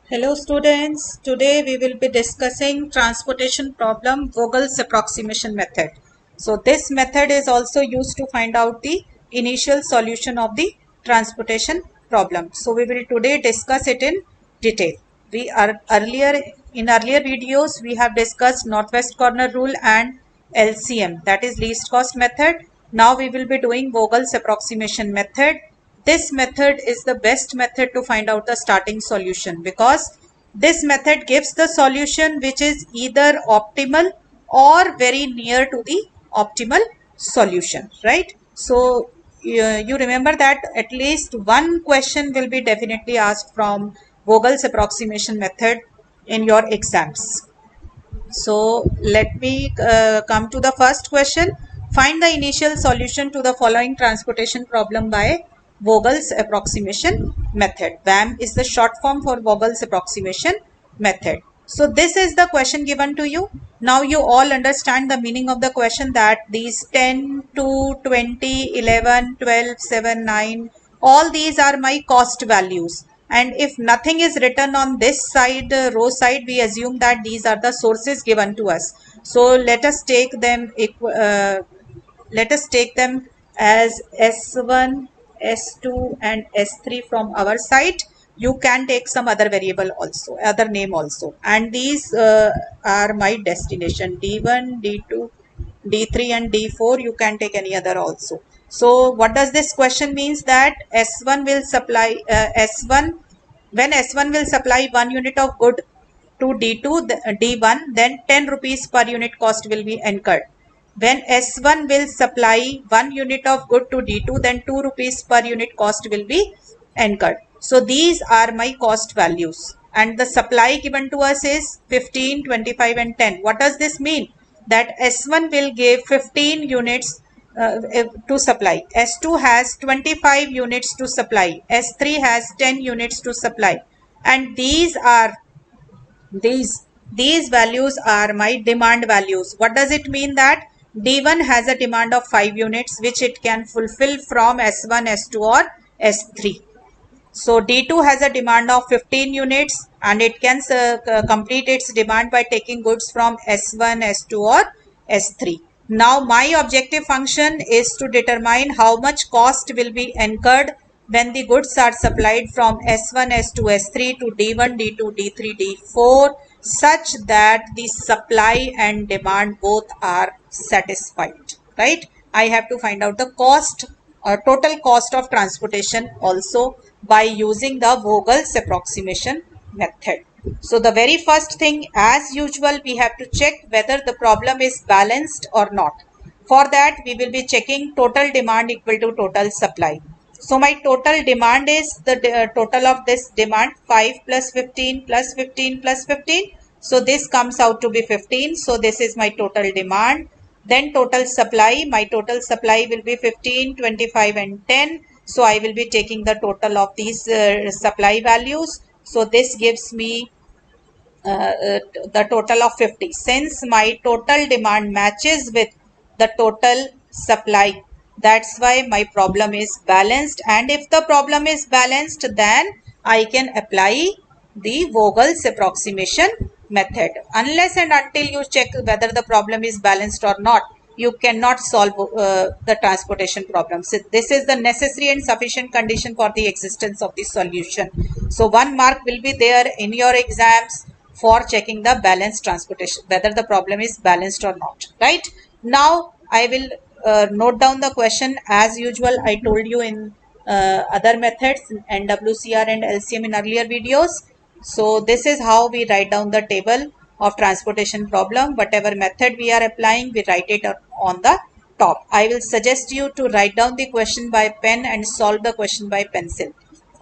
Hello students, today we will be discussing transportation problem VOGEL'S approximation method. So this method is also used to find out the initial solution of the transportation problem. So we will today discuss it in detail. We are earlier videos we have discussed northwest corner rule and LCM, that is least cost method. Now we will be doing VOGEL'S approximation method. This method is the best method to find out the starting solution because this method gives the solution which is either optimal or very near to the optimal solution, right? So you remember that at least one question will be definitely asked from VOGEL'S approximation method in your exams. So let me come to the first question. Find the initial solution to the following transportation problem by VOGEL'S approximation method. VAM is the short form for VOGEL'S approximation method. So this is the question given to you. Now you all understand the meaning of the question, that these 10, 2, 20, 11, 12, 7, 9, all these are my cost values. And if nothing is written on this side, row side, we assume that these are the sources given to us. So let us take them as S1, S2 and S3 from our side. You can take some other variable also, other name also, and these are my destination D1, D2, D3 and D4. You can take any other also. So what does this question means? That S1 will supply when S1 will supply 1 unit of good to D2, D1, then 10 rupees per unit cost will be incurred. When S1 will supply 1 unit of good to D2, then 2 rupees per unit cost will be incurred. So these are my cost values, and the supply given to us is 15, 25 and 10. What does this mean? That S1 will give 15 units to supply, S2 has 25 units to supply, S3 has 10 units to supply, and these values are my demand values. What does it mean? That D1 has a demand of 5 units which it can fulfill from S1, S2 or S3. So D2 has a demand of 15 units and it can complete its demand by taking goods from S1, S2 or S3. Now my objective function is to determine how much cost will be incurred when the goods are supplied from S1, S2, S3 to D1, D2, D3, D4 such that the supply and demand both are satisfied, right? I have to find out the cost or total cost of transportation also by using the VOGEL'S approximation method. So the very first thing, as usual, we have to check whether the problem is balanced or not. For that, we will be checking total demand equal to total supply. So my total demand is the total of this demand 5 plus 15 plus 15 plus 15. So this comes out to be 15. So this is my total demand. Then total supply, my total supply will be 15, 25 and 10. So I will be taking the total of these supply values. So this gives me the total of 50. Since my total demand matches with the total supply, that's why my problem is balanced. And if the problem is balanced, then I can apply the VOGEL'S approximation method. Unless and until you check whether the problem is balanced or not, you cannot solve the transportation problem. So this is the necessary and sufficient condition for the existence of the solution. So 1 mark will be there in your exams for checking the balanced transportation, whether the problem is balanced or not, right? Now I will note down the question as usual. I told you in other methods, NWCR and LCM in earlier videos. So this is how we write down the table of transportation problem. Whatever method we are applying, we write it on the top. I will suggest you to write down the question by pen and solve the question by pencil.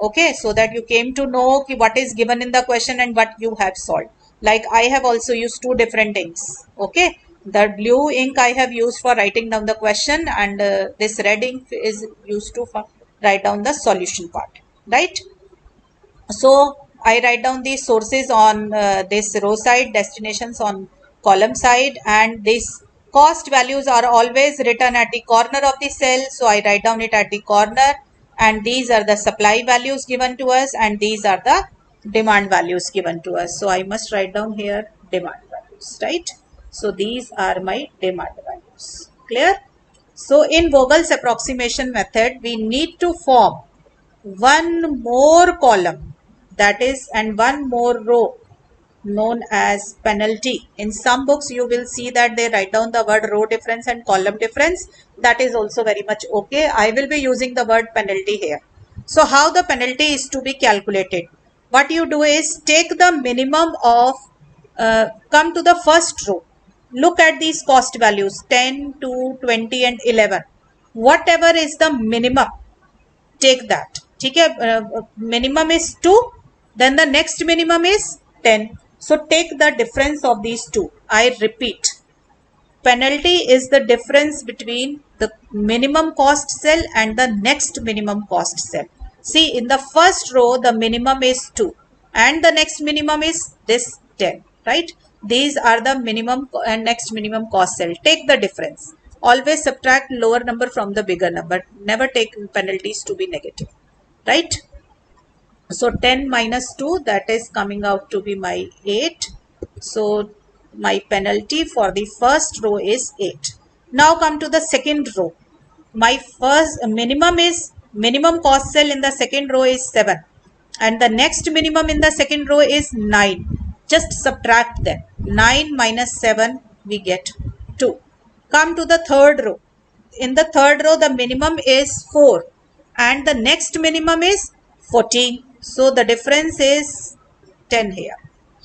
Okay, so that you came to know what is given in the question and what you have solved. Like I have also used 2 different inks. Okay, the blue ink I have used for writing down the question, and this red ink is used to write down the solution part, right? So I write down these sources on this row side, destinations on column side, and these cost values are always written at the corner of the cell. So I write down it at the corner, and these are the supply values given to us, and these are the demand values given to us. So I must write down here demand values, right? So these are my demand values. Clear? So in Vogel's approximation method, we need to form one more column, that is, and one more row known as penalty. In some books you will see that they write down the word row difference and column difference. That is also very much okay. I will be using the word penalty here. So how the penalty is to be calculated? What you do is take the minimum of, come to the first row. Look at these cost values 10, 2, 20 and 11. Whatever is the minimum, take that. ठीक है, minimum is 2, then the next minimum is 10. So take the difference of these two. I repeat, penalty is the difference between the minimum cost cell and the next minimum cost cell. See, in the first row, the minimum is 2 and the next minimum is this 10, right? These are the minimum and next minimum cost cell. Take the difference. Always subtract lower number from the bigger number. Never take penalties to be negative, right? So 10 minus 2, that is coming out to be my 8. So my penalty for the first row is 8. Now come to the second row. My first minimum cost cell in the second row is 7 and the next minimum in the second row is 9. Just subtract them. 9 minus 7, we get 2. Come to the third row. In the third row, the minimum is 4 and the next minimum is 14. So the difference is 10 here,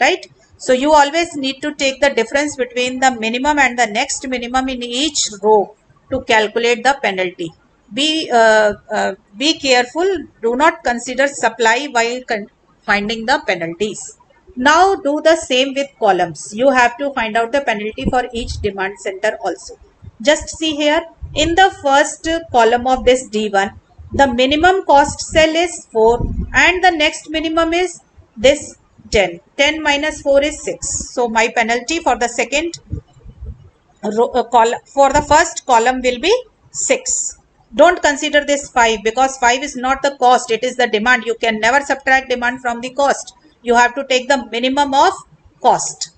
right? So you always need to take the difference between the minimum and the next minimum in each row to calculate the penalty. Be careful. Do not consider supply while finding the penalties. Now do the same with columns. You have to find out the penalty for each demand center also. Just see here, in the first column of this D1, the minimum cost cell is 4 and the next minimum is this 10. 10 minus 4 is 6. So my penalty for the second row, for the first column will be 6. Don't consider this 5 because 5 is not the cost, it is the demand. You can never subtract demand from the cost. You have to take the minimum of cost.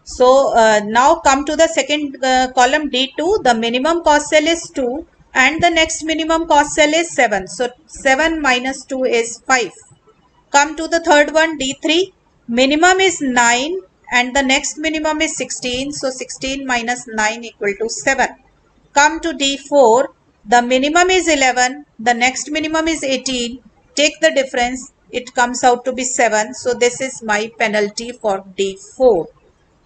So now come to the second column D2. The minimum cost cell is 2 and the next minimum cost cell is 7. So 7 minus 2 is 5. Come to the third one, D3. Minimum is 9 and the next minimum is 16. So 16 minus 9 equal to 7. Come to D4. The minimum is 11. The next minimum is 18. Take the difference. It comes out to be 7. So this is my penalty for D4.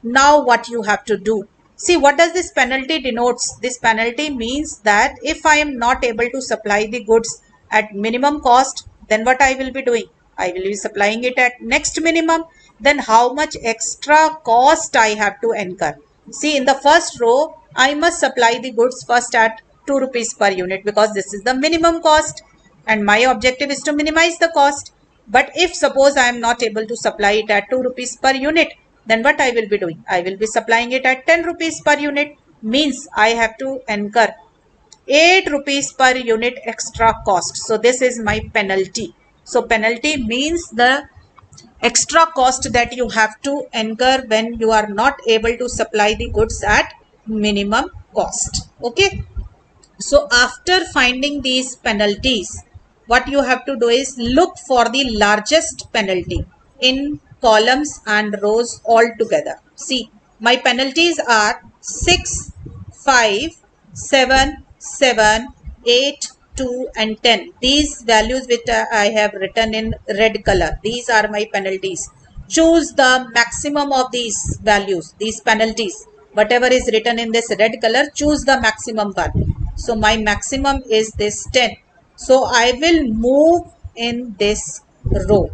Now what you have to do? See, what does this penalty denotes? This penalty means that if I am not able to supply the goods at minimum cost, then what I will be doing? I will be supplying it at next minimum. Then how much extra cost I have to incur? See, in the first row, I must supply the goods first at 2 rupees per unit because this is the minimum cost and my objective is to minimize the cost. But if suppose I am not able to supply it at 2 rupees per unit, then what I will be doing? I will be supplying it at 10 rupees per unit, means I have to incur 8 rupees per unit extra cost. So this is my penalty. So penalty means the extra cost that you have to incur when you are not able to supply the goods at minimum cost. Okay. So after finding these penalties, what you have to do is look for the largest penalty in columns and rows all together. See, my penalties are 6, 5, 7, 7, 8, 2 and 10. These values which I have written in red color, these are my penalties. Choose the maximum of these values, these penalties. Whatever is written in this red color, choose the maximum one. So my maximum is this 10. So I will move in this row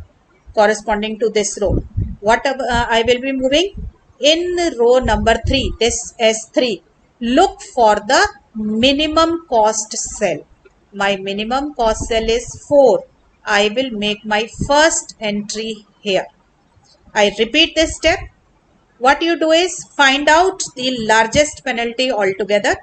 corresponding to this row. What I will be moving in row number 3, this S3. Look for the minimum cost cell. My minimum cost cell is 4. I will make my first entry here. I repeat this step. What you do is find out the largest penalty altogether.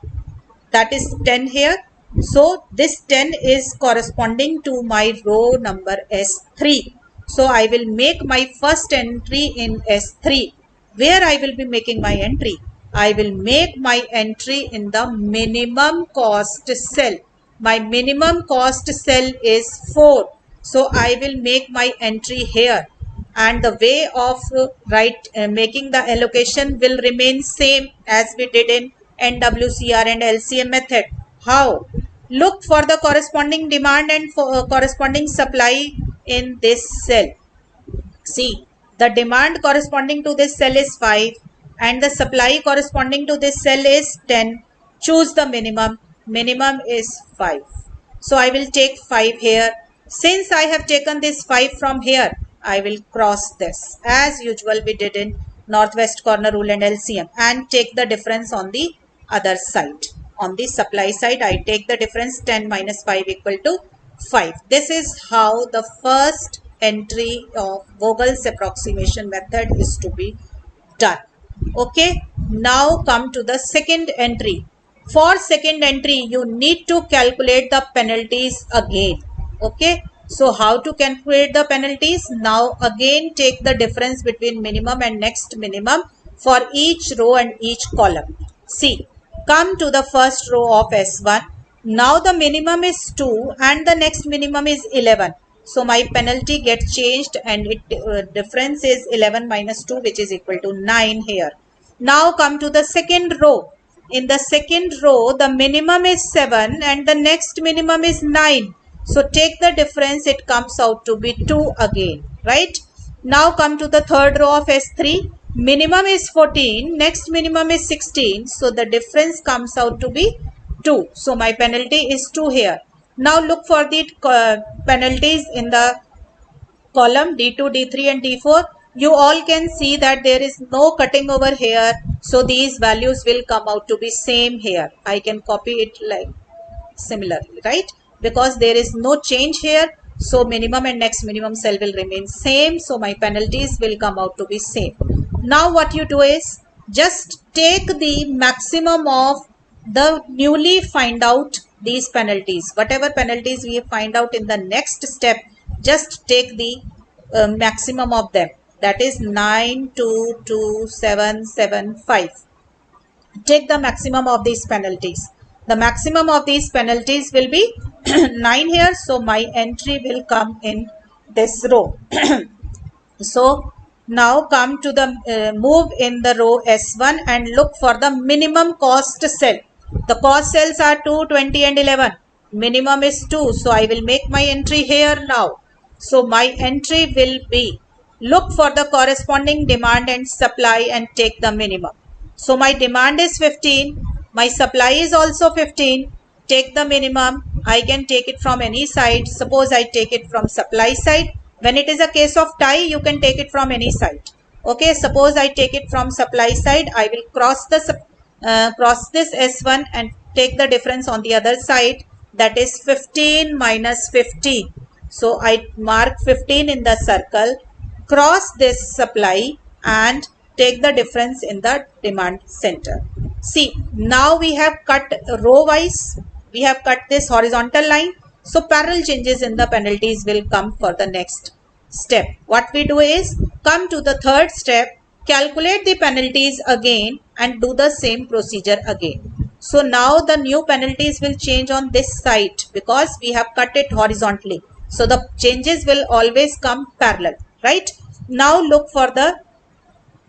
That is 10 here. So this 10 is corresponding to my row number S3. So I will make my first entry in S3. Where I will be making my entry? I will make my entry in the minimum cost cell. My minimum cost cell is 4. So I will make my entry here. And the way of making the allocation will remain same as we did in NWCR and LCM method. How? Look for the corresponding demand and corresponding supply in this cell. See, the demand corresponding to this cell is 5 and the supply corresponding to this cell is 10. Choose the minimum. Minimum is 5. So I will take 5 here. Since I have taken this 5 from here, I will cross this. As usual, we did in northwest corner rule and LCM, and take the difference on the other side. On the supply side, I take the difference. 10 minus 5 equal to 5. This is how the first entry of Vogel's approximation method is to be done. Okay, now come to the second entry. For second entry, you need to calculate the penalties again. Okay, so how to calculate the penalties? Now again take the difference between minimum and next minimum for each row and each column. See, come to the first row of S1. Now the minimum is 2 and the next minimum is 11. So my penalty gets changed and difference is 11 minus 2, which is equal to 9 here. Now come to the second row. In the second row, the minimum is 7 and the next minimum is 9. So take the difference, it comes out to be 2 again, right? Now come to the third row of S3. Minimum is 14, next minimum is 16. So the difference comes out to be 2. So my penalty is 2 here. Now look for the penalties in the column D2, D3 and D4. You all can see that there is no cutting over here. So these values will come out to be same here. I can copy it like similarly, right? Because there is no change here. So minimum and next minimum cell will remain same. So my penalties will come out to be same. Now what you do is just take the maximum of the newly find out these penalties. Whatever penalties we find out in the next step, just take the maximum of them. That is 9, 2, 2, 7, 7, 5. Take the maximum of these penalties. The maximum of these penalties will be 9 here. So my entry will come in this row. So now come to the move in the row S1 and look for the minimum cost cell. The cost cells are 2, 20 and 11. Minimum is 2. So I will make my entry here now. So my entry will be, look for the corresponding demand and supply and take the minimum. So my demand is 15. My supply is also 15. Take the minimum. I can take it from any side. Suppose I take it from supply side. When it is a case of tie, you can take it from any side. Okay, suppose I take it from supply side. I will cross this S1 and take the difference on the other side. That is 15 minus 15. So I mark 15 in the circle, cross this supply and take the difference in the demand center. See, now we have cut row wise. We have cut this horizontal line. So parallel changes in the penalties will come for the next step. What we do is come to the third step, calculate the penalties again and do the same procedure again. So now the new penalties will change on this side because we have cut it horizontally. So the changes will always come parallel, right? Now look for the,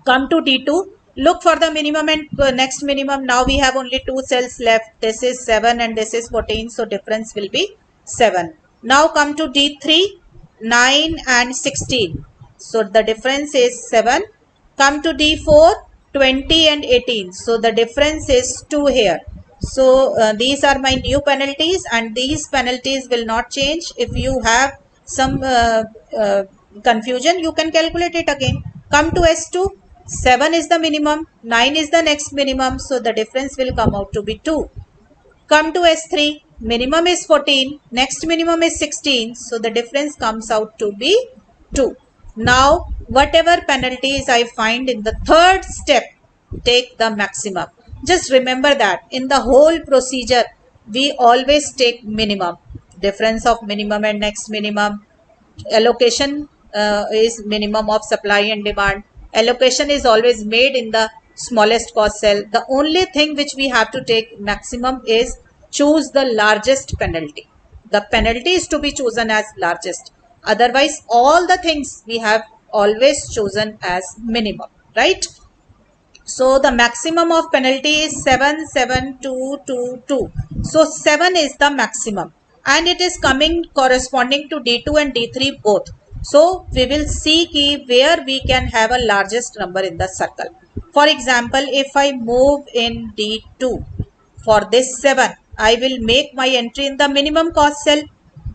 come to D2, look for the minimum and next minimum. Now we have only 2 cells left. This is 7 and this is 14. So difference will be 7. Now come to D3, 9 and 16. So the difference is 7. Come to D4, 20 and 18. So the difference is 2 here. So these are my new penalties and these penalties will not change. If you have some confusion, you can calculate it again. Come to S2, 7 is the minimum, 9 is the next minimum. So the difference will come out to be 2. Come to S3, minimum is 14, next minimum is 16. So the difference comes out to be 2. Now whatever penalties I find in the third step, take the maximum. Just remember that in the whole procedure, we always take minimum. Difference of minimum and next minimum. Allocation is minimum of supply and demand. Allocation is always made in the smallest cost cell. The only thing which we have to take maximum is choose the largest penalty. The penalty is to be chosen as largest. Otherwise, all the things we have always chosen as minimum, right? So the maximum of penalty is 77222. So 7 is the maximum and it is coming corresponding to D2 and D3 both. So we will see where we can have a largest number in the circle. For example, if I move in D2 for this 7, I will make my entry in the minimum cost cell,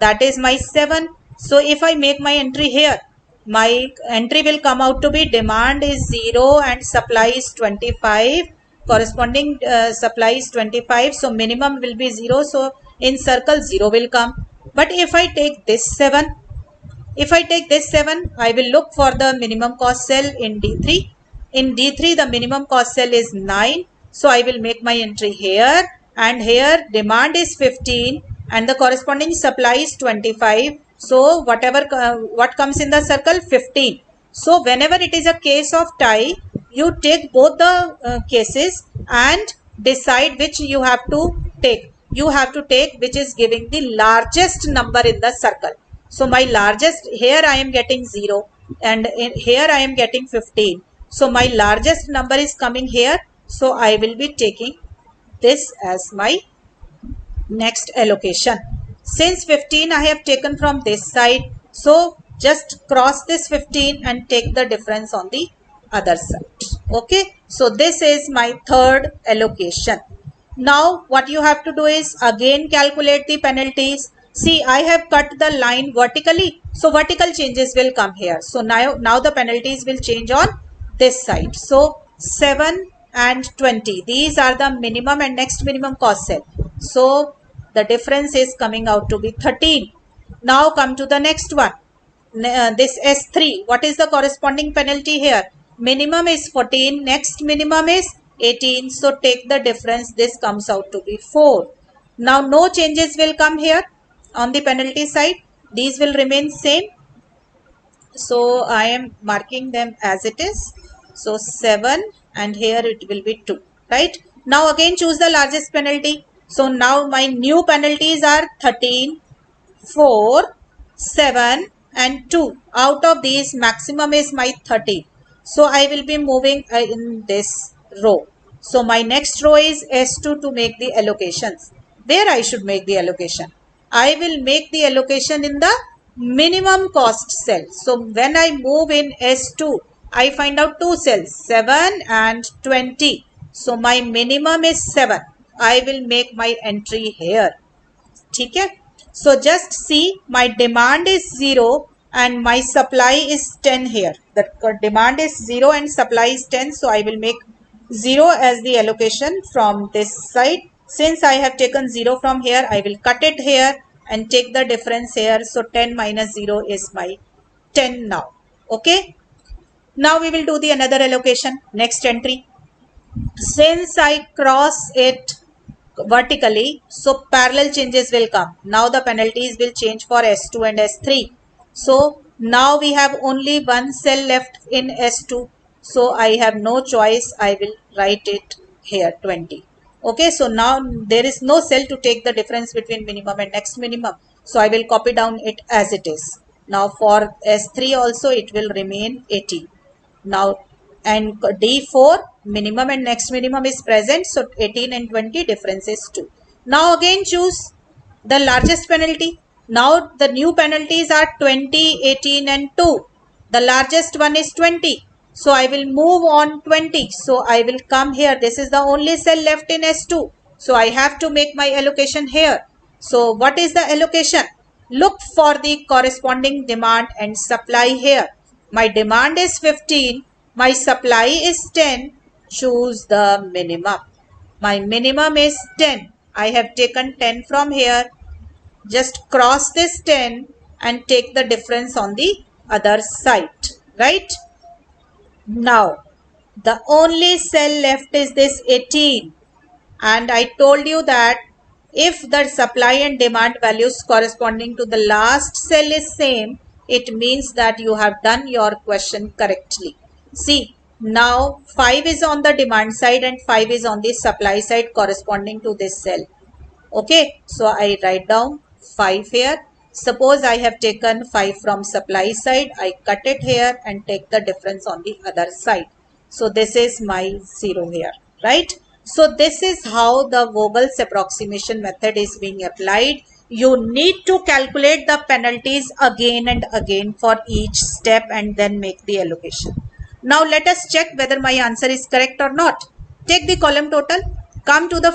that is my 7. So if I make my entry here, my entry will come out to be demand is 0 and supply is 25, corresponding supply is 25, so minimum will be 0, so in circle 0 will come. But if I take this 7, I will look for the minimum cost cell in D3. In D3 the minimum cost cell is 9, so I will make my entry here, and here demand is 15 and the corresponding supply is 25. So what comes in the circle? 15. So whenever it is a case of tie, you take both the cases and decide which you have to take. You have to take which is giving the largest number in the circle. So my largest, here I am getting 0 and here I am getting 15. So my largest number is coming here. So I will be taking this as my next allocation. Since 15 I have taken from this side, so just cross this 15 and take the difference on the other side. Okay, so this is my third allocation. Now what you have to do is again calculate the penalties. See, I have cut the line vertically, so vertical changes will come here. So now the penalties will change on this side. So 7 and 20, these are the minimum and next minimum cost cell. So the difference is coming out to be 13. Now come to the next one. This S3, what is the corresponding penalty here? Minimum is 14, next minimum is 18. So take the difference, this comes out to be 4. Now no changes will come here on the penalty side. These will remain same. So I am marking them as it is. So 7 and here it will be 2, right? Now again choose the largest penalty. So now my new penalties are 13, 4, 7 and 2. Out of these maximum is my 13. So I will be moving in this row. So my next row is S2 to make the allocations. Where I should make the allocation? I will make the allocation in the minimum cost cell. So when I move in S2, I find out two cells, 7 and 20. So my minimum is 7. I will make my entry here. Okay? So just see, my demand is 0 and my supply is 10 here. The demand is 0 and supply is 10. So I will make 0 as the allocation from this side. Since I have taken 0 from here, I will cut it here and take the difference here. So 10 minus 0 is my 10 now. Okay. Now we will do the another allocation. Next entry. Since I cross it vertically, so parallel changes will come. Now the penalties will change for S2 and S3. So now we have only one cell left in S2. So I have no choice. I will write it here 20. Okay, so now there is no cell to take the difference between minimum and next minimum. So I will copy down it as it is. Now for S3 also it will remain 80. Now and D4 minimum and next minimum is present. So 18 and 20 difference is 2. Now again choose the largest penalty. Now the new penalties are 20, 18 and 2. The largest one is 20. So I will move on 20. So I will come here. This is the only cell left in S2. So I have to make my allocation here. So what is the allocation? Look for the corresponding demand and supply here. My demand is 15. My supply is 10. Choose the minimum. My minimum is 10. I have taken 10 from here. Just cross this 10 and take the difference on the other side. Right? Now, the only cell left is this 18. And I told you that if the supply and demand values corresponding to the last cell is same, it means that you have done your question correctly. See, now 5 is on the demand side and 5 is on the supply side corresponding to this cell. Okay, so I write down 5 here. Suppose I have taken 5 from supply side, I cut it here and take the difference on the other side. So this is my 0 here, right? So this is how the Vogel's approximation method is being applied. You need to calculate the penalties again and again for each step and then make the allocation. Now let us check whether my answer is correct or not. Take the column total. Come to the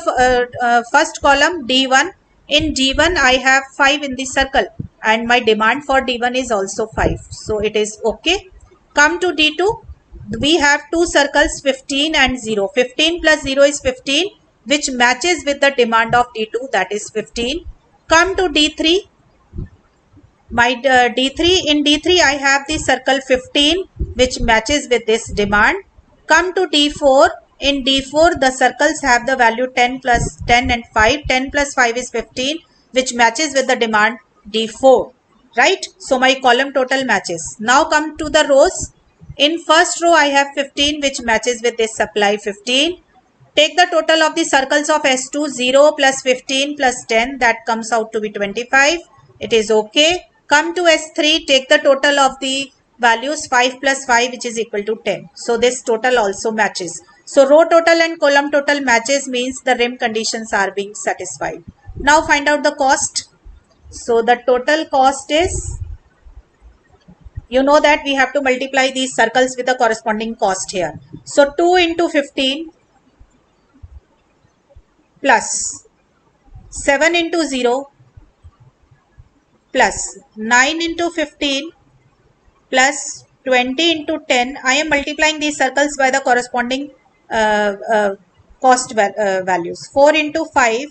first column D1. In D1 I have 5 in the circle and my demand for D1 is also 5. So it is okay. Come to D2. We have two circles 15 and 0. 15 plus 0 is 15, which matches with the demand of D2, that is 15. Come to D3. My D3, in D3 I have the circle 15 which matches with this demand. Come to D4. In D4 the circles have the value 10 plus 10 and 5. 10 plus 5 is 15 which matches with the demand D4, right? So my column total matches. Now come to the rows. In first row I have 15 which matches with this supply 15. Take the total of the circles of S2, 0 plus 15 plus 10, that comes out to be 25. It is okay. Come to S3, take the total of the values 5 plus 5 which is equal to 10. So this total also matches. So row total and column total matches means the rim conditions are being satisfied. Now find out the cost. So the total cost is, you know that we have to multiply these circles with the corresponding cost here. So 2 into 15 plus 7 into 0 plus 9 into 15 plus 20 into 10. I am multiplying these circles by the corresponding cost values. 4 into 5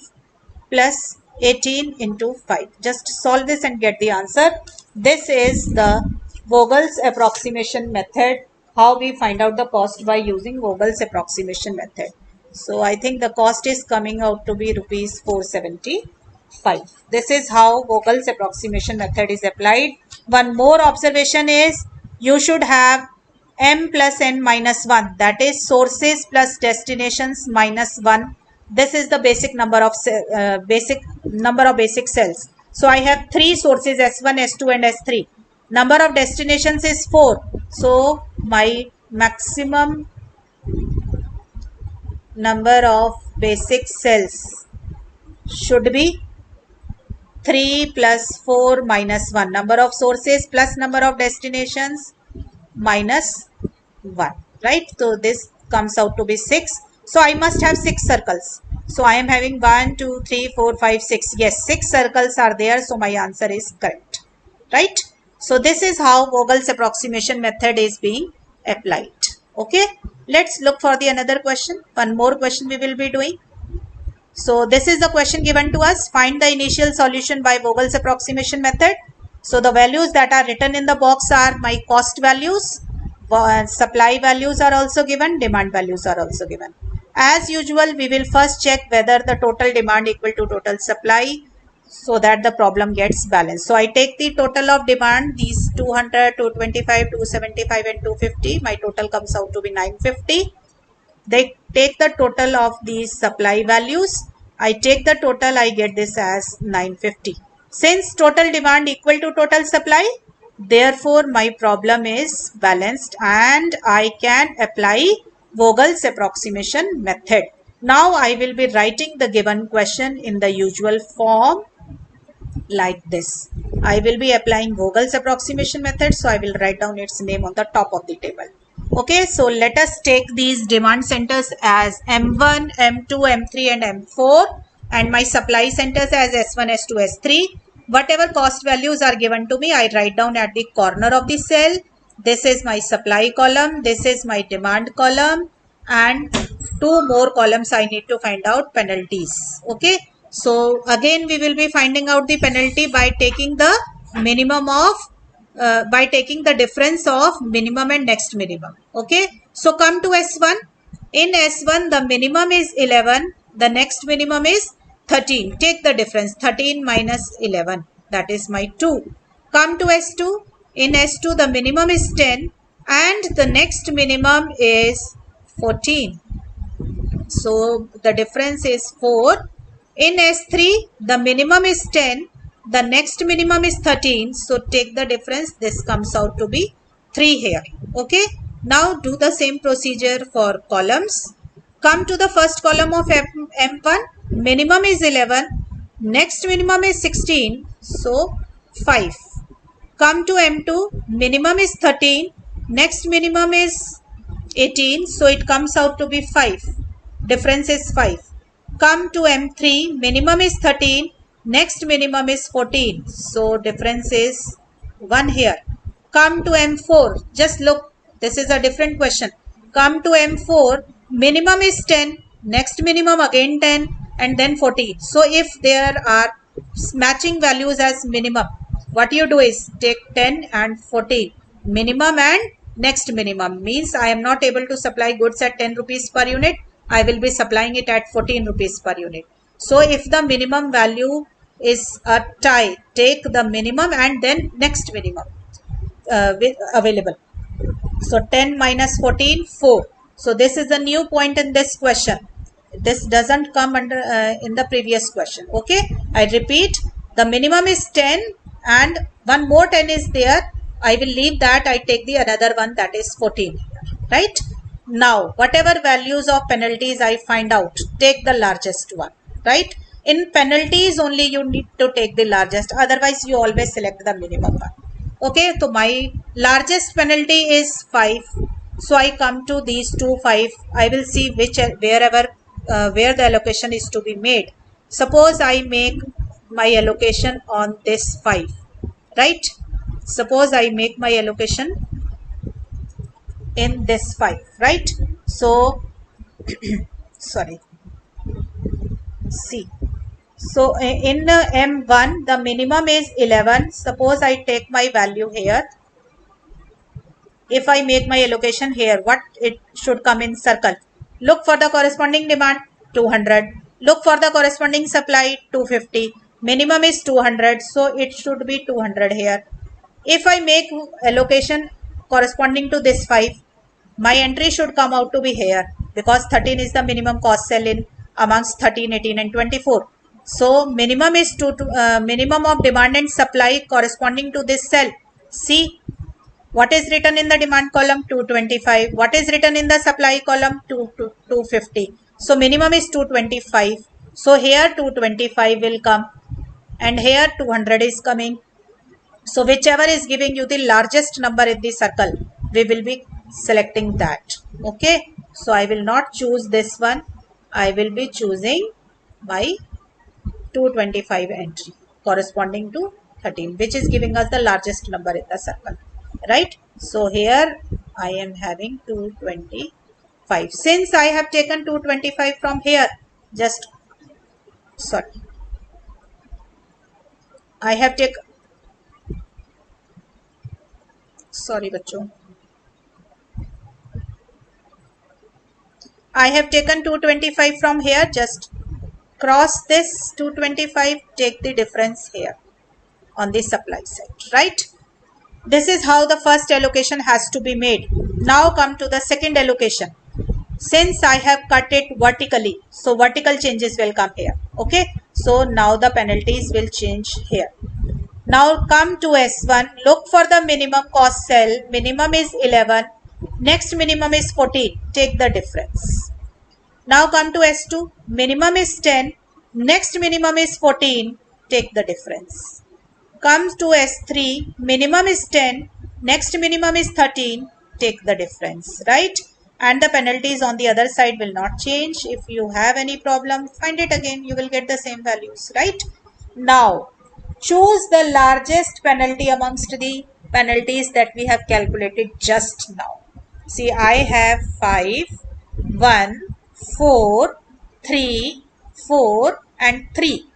plus 18 into 5. Just solve this and get the answer. This is the Vogel's approximation method, how we find out the cost by using Vogel's approximation method. So I think the cost is coming out to be rupees 475. This is how Vogel's approximation method is applied. One more observation is you should have m plus n minus 1, that is sources plus destinations minus 1. This is the basic number of basic cells. So I have 3 sources S1, S2 and S3. Number of destinations is 4. So my maximum number of basic cells should be 3 plus 4 minus 1. Number of sources plus number of destinations minus 1. Right? So this comes out to be 6. So I must have 6 circles. So I am having 1, 2, 3, 4, 5, 6. Yes, 6 circles are there. So my answer is correct. Right? So this is how Vogel's approximation method is being applied. Okay. Let's look for the another question. One more question we will be doing. So this is the question given to us. Find the initial solution by Vogel's approximation method. So the values that are written in the box are my cost values. Supply values are also given. Demand values are also given. As usual, we will first check whether the total demand equal to total supply, so that the problem gets balanced. So I take the total of demand, these 200, 225, 275 and 250. My total comes out to be 950. They take the total of these supply values. I take the total, I get this as 950. Since total demand equal to total supply, therefore my problem is balanced and I can apply Vogel's approximation method. Now I will be writing the given question in the usual form like this. I will be applying Vogel's approximation method. So I will write down its name on the top of the table. Okay, so let us take these demand centers as M1, M2, M3 and M4 and my supply centers as S1, S2, S3. Whatever cost values are given to me, I write down at the corner of the cell. This is my supply column, this is my demand column, and 2 more columns I need to find out penalties. Okay, so again we will be finding out the penalty by taking the minimum of by taking the difference of minimum and next minimum. Okay, so come to S1. In S1 the minimum is 11, the next minimum is 13. Take the difference, 13 minus 11, that is my 2. Come to S2. In S2 the minimum is 10 and the next minimum is 14. So the difference is 4. In S3 the minimum is 10, the next minimum is 13. So take the difference, this comes out to be 3 here. Okay, now do the same procedure for columns. Come to the first column of M1, minimum is 11, next minimum is 16, so 5. Come to M2, minimum is 13, next minimum is 18, so it comes out to be 5. Difference is 5. Come to M3, minimum is 13, next minimum is 14, so difference is 1 here. Come to M4, just look, this is a different question. Come to M4, minimum is 10, next minimum again 10 and then 14. So if there are matching values as minimum, what you do is take 10 and 14, minimum and next minimum, means I am not able to supply goods at 10 rupees per unit, I will be supplying it at 14 rupees per unit. So if the minimum value is a tie, take the minimum and then next minimum available. So 10 minus 14, 4. So this is a new point in this question. This doesn't come under in the previous question. Okay, I repeat, the minimum is 10 and one more 10 is there. I will leave that, I take the another one, that is 14. Right? Now, whatever values of penalties I find out, take the largest one. Right? In penalties only you need to take the largest, otherwise you always select the minimum one. Okay, so my largest penalty is 5. So I come to these two 5. I will see wherever where the allocation is to be made. Suppose I make my allocation on this 5. Right? Suppose I make my allocation in this 5. Right? So, sorry. See. So in M1 the minimum is 11. Suppose I take my value here. If I make my allocation here, what it should come in circle? Look for the corresponding demand 200. Look for the corresponding supply 250. Minimum is 200, so it should be 200 here. If I make allocation corresponding to this 5, my entry should come out to be here because 13 is the minimum cost cell in amongst 13, 18 and 24. So minimum is minimum of demand and supply corresponding to this cell. See, what is written in the demand column? 225. What is written in the supply column? 250. So minimum is 225. So here 225 will come and here 200 is coming. So whichever is giving you the largest number in the circle, we will be selecting that. Okay. So I will not choose this one. I will be choosing my 225 entry corresponding to 13, which is giving us the largest number in the circle. Right? So here I am having 225. Since I have taken 225 from here, just sorry, I have taken, sorry bachcho, I have taken 225 from here, just cross this 225, take the difference here on the supply side. Right? This is how the first allocation has to be made. Now come to the second allocation. Since I have cut it vertically, so vertical changes will come here. Okay. So now the penalties will change here. Now come to S1. Look for the minimum cost cell. Minimum is 11. Next minimum is 14. Take the difference. Now come to S2. Minimum is 10. Next minimum is 14. Take the difference. Comes to S3, minimum is 10, next minimum is 13, take the difference, right? And the penalties on the other side will not change. If you have any problem, find it again, you will get the same values, right? Now, choose the largest penalty amongst the penalties that we have calculated just now. See, I have 5, 1, 4, 3, 4 and 3.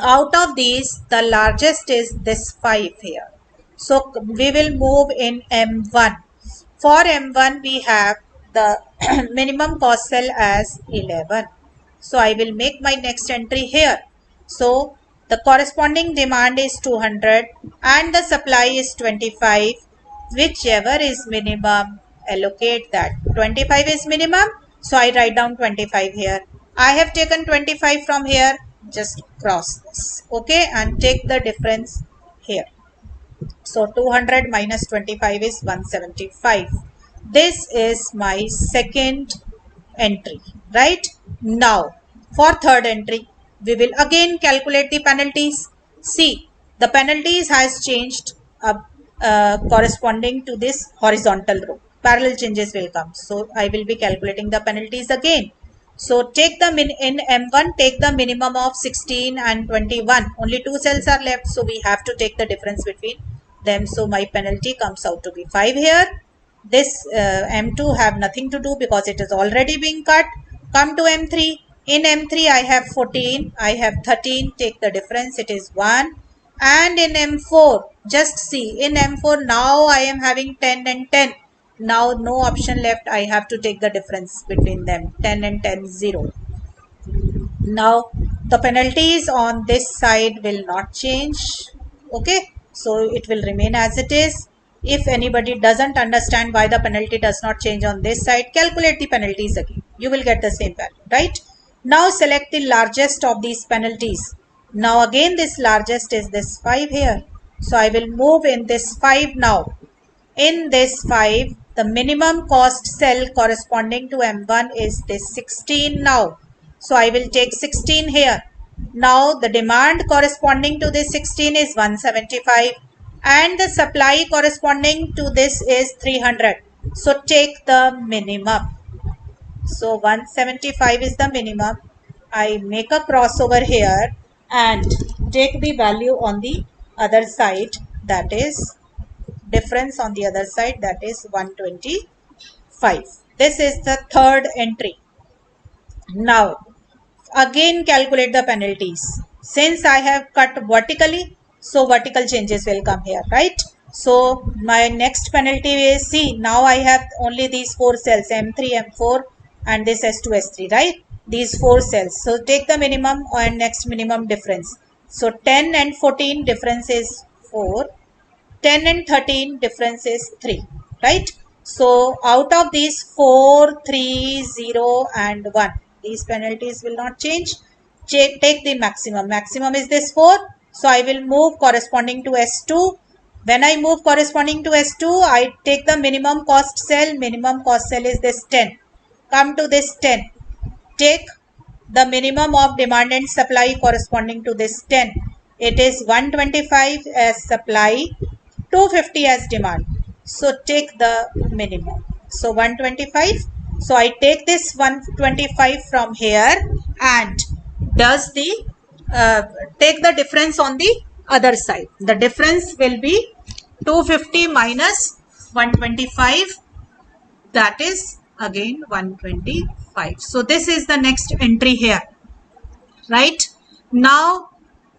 Out of these, the largest is this 5 here. So we will move in M1. For M1, we have the minimum cost cell as 11. So I will make my next entry here. So The corresponding demand is 200 and the supply is 25. Whichever is minimum, allocate that. 25 is minimum, so I write down 25 here. I have taken 25 from here, just cross this, okay, and take the difference here. So 200 minus 25 is 175. This is my second entry, right? Now for third entry, we will again calculate the penalties. See, the penalties has changed corresponding to this horizontal row. Parallel changes will come. So I will be calculating the penalties again. So take the in M1, take the minimum of 16 and 21. Only two cells are left, so we have to take the difference between them. So my penalty comes out to be 5 here. This M2 have nothing to do because it is already being cut. Come to M3. In M3 I have 14, I have 13. Take the difference, it is 1. And in M4, just see, in M4 now I am having 10 and 10. Now no option left, I have to take the difference between them. 10 and 10, 0. Now the penalties on this side will not change, okay, so it will remain as it is. If anybody doesn't understand why the penalty does not change on this side, calculate the penalties again, you will get the same value, right? Now select the largest of these penalties. Now again this largest is this 5 here, so I will move in this 5 now. In this 5, the minimum cost cell corresponding to M1 is this 16 now. So I will take 16 here. Now the demand corresponding to this 16 is 175 and the supply corresponding to this is 300. So take the minimum. So 175 is the minimum. I make a crossover here and take the value on the other side, that is difference on the other side, that is 125. This is the third entry. Now again calculate the penalties. Since I have cut vertically, so vertical changes will come here, right? So my next penalty is, see, now I have only these 4 cells, M3, M4 and this S2, S3, right? These 4 cells. So take the minimum and next minimum difference. So 10 and 14 difference is 4. 10 and 13 difference is 3, right? So out of these 4, 3, 0 and 1, these penalties will not change. Take the maximum. Maximum is this 4. So I will move corresponding to S2. When I move corresponding to S2, I take the minimum cost cell. Minimum cost cell is this 10. Come to this 10. Take the minimum of demand and supply corresponding to this 10. It is 125 as supply, 250 as demand. So take the minimum. So 125. So I take this 125 from here and does the take the difference on the other side. The difference will be 250 minus 125, that is again 125. So this is the next entry here, right? Now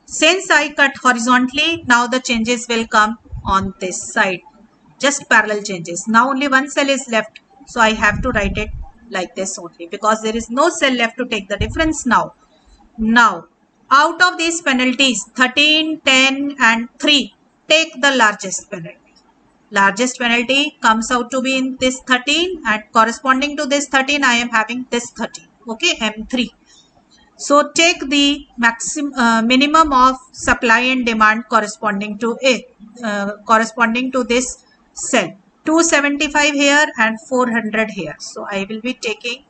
since I cut horizontally, now the changes will come on this side, just parallel changes. Now only one cell is left, so I have to write it like this only because there is no cell left to take the difference now. Now out of these penalties, 13, 10 and 3, take the largest penalty. Largest penalty comes out to be in this 13 and corresponding to this 13 I am having this 13, okay, M3. So take the minimum of supply and demand corresponding to corresponding to this cell. 275 here and 400 here. So I will be taking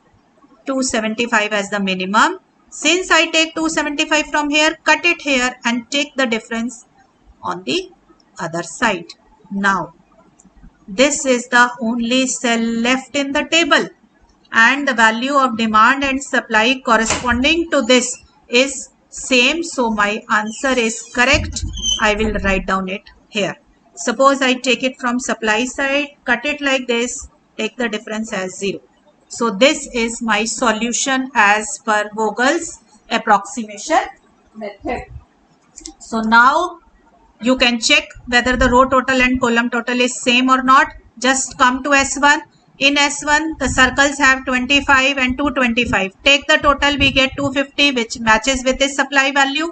275 as the minimum. Since I take 275 from here, cut it here and take the difference on the other side. Now this is the only cell left in the table and the value of demand and supply corresponding to this is same. So my answer is correct. I will write down it here. Suppose I take it from supply side, cut it like this, take the difference as 0. So this is my solution as per VOGEL'S approximation method. So now you can check whether the row total and column total is same or not. Just come to S1. In S1, the circles have 25 and 225. Take the total, we get 250, which matches with this supply value.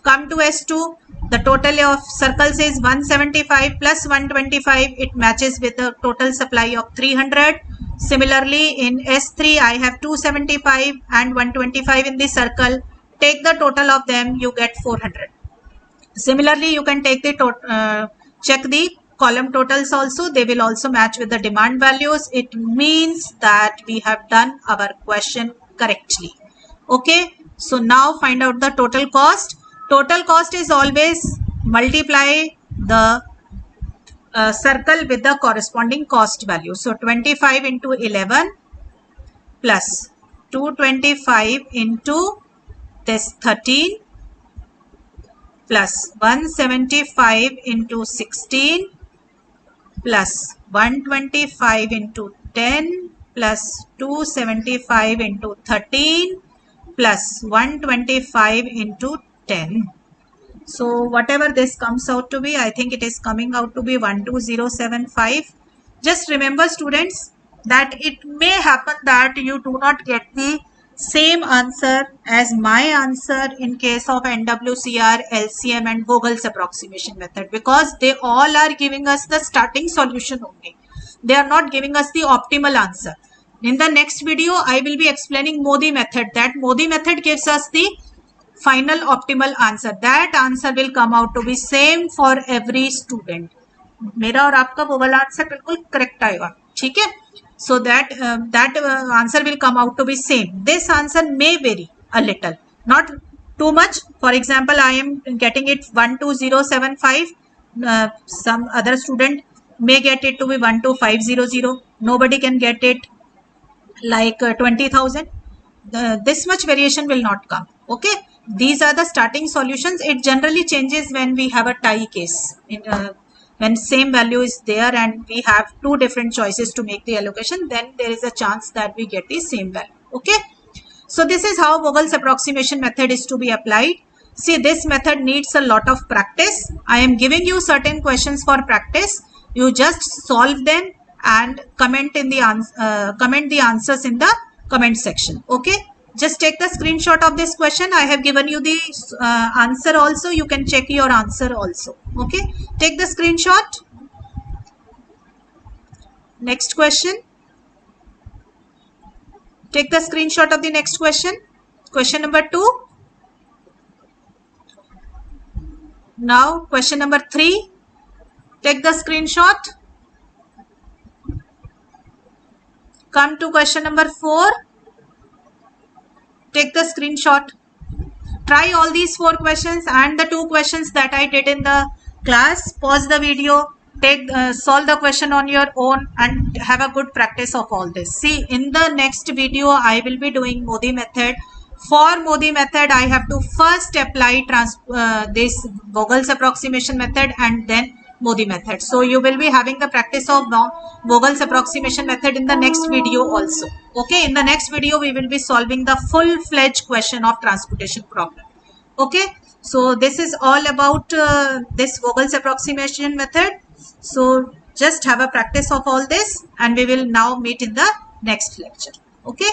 Come to S2, the total of circles is 175 plus 125. It matches with the total supply of 300. Similarly, in S3, I have 275 and 125 in the circle. Take the total of them, you get 400. Similarly, you can take the check the column totals also. They will also match with the demand values. It means that we have done our question correctly. Okay, so now find out the total cost. Total cost is always multiply the circle with the corresponding cost value. So 25 into 11 plus 225 into this 13 plus 175 into 16 plus 125 into 10 plus 275 into 13 plus 125 into 10. So whatever this comes out to be, I think it is coming out to be 12075. Just remember, students, that it may happen that you do not get the same answer as my answer in case of NWCR, LCM and Vogel's approximation method, because they all are giving us the starting solution only. They are not giving us the optimal answer. In the next video, I will be explaining Modi method. That Modi method gives us the final optimal answer. That answer will come out to be same for every student. मेरा और आपका वो वाला answer बिल्कुल correct आएगा, ठीक है? So that answer will come out to be same. This answer may vary a little, not too much. For example, I am getting it 12075. Some other student may get it to be 12500. Nobody can get it like 20,000. This much variation will not come. Okay, these are the starting solutions. It generally changes when we have a tie case. When same value is there and we have two different choices to make the allocation, then there is a chance that we get the same value. Okay, so this is how Vogel's approximation method is to be applied. See, this method needs a lot of practice. I am giving you certain questions for practice. You just solve them and comment the answers in the comment section. Okay, just take the screenshot of this question. I have given you the answer also. You can check your answer also. Okay, take the screenshot. Next question. Take the screenshot of the next question. Question number 2. Now question number 3. Take the screenshot. Come to question number 4. Take the screenshot. Try all these 4 questions and the 2 questions that I did in the class. Pause the video. Solve the question on your own and have a good practice of all this. See, in the next video, I will be doing Modi method. For Modi method, I have to first apply this Vogel's approximation method and then Modi method. So you will be having the practice of Vogel's approximation method in the next video also. Okay, in the next video, we will be solving the full-fledged question of transportation problem. Okay, so this is all about this Vogel's approximation method. So just have a practice of all this and we will now meet in the next lecture. Okay.